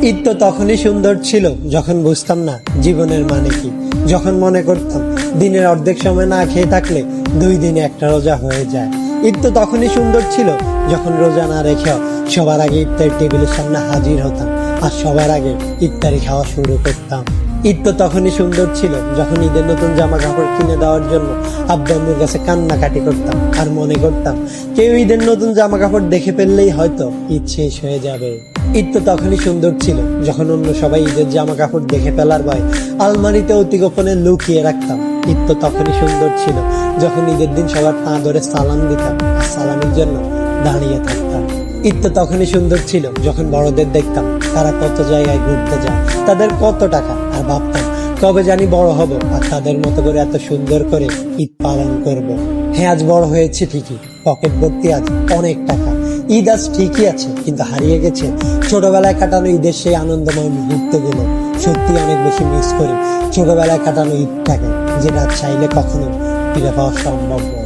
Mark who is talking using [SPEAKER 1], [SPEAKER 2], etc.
[SPEAKER 1] ঈদ তো তখনই সুন্দর ছিল যখন বুঝতাম না জীবনের মানে কি, যখন মনে করতাম দিনের অর্ধেক সময় না খেয়ে থাকলে 2 দিনে একটা রোজা হয়ে যায়। ঈদ তো তখনই সুন্দর ছিল যখন রোজা না রেখেও সবার আগে ইফতার টেবিলের সামনে হাজির হতাম আর সবার আগে ইফতারি খাওয়া শুরু করতাম। ঈদ তো তখনই সুন্দর ছিল যখন ঈদের নতুন জামা কাপড় কিনে দেওয়ার জন্য আব্বু আম্মুর কাছে কান্নাকাটি করতাম আর মনে করতাম কেউ ঈদের নতুন জামা কাপড় দেখে ফেললেই হয়তো ঈদ শেষ হয়ে যাবে। ঈদ তো তখনই সুন্দর ছিল যখন অন্য সবাই ঈদের জামা কাপড় দেখে ফেলার ভয় আলমারিতে অতি গোপনে লুকিয়ে রাখতাম। ঈদ তো তখনই সুন্দর ছিল যখন ঈদের দিন সবার পা ধরে সালাম দিতাম আর সালামের জন্য দাঁড়িয়ে থাকতাম। ঈদ তো তখনই সুন্দর ছিল যখন বড়দের দেখতাম তারা কত জায়গায় ঘুরতে যায়, তাদের কত টাকা, আর ভাবতাম কবে জানি বড় হব আর তাদের মতো করে এত সুন্দর করে ঈদ পালন করব। হ্যাঁ, আজ বড় হয়েছে ঠিকই, পকেট ভর্তি আজ অনেক টাকা। ঈদ আজ ঠিকই আছে, কিন্তু হারিয়ে গেছে ছোটবেলায় কাটানো ঈদের সেই আনন্দময় মুহূর্তগুলো। সত্যি অনেক বেশি মিস করি ছোটবেলায় কাটানো ঈদটাকে, যেটা চাইলে কখনো ফিরে পাওয়া সম্ভব নয়।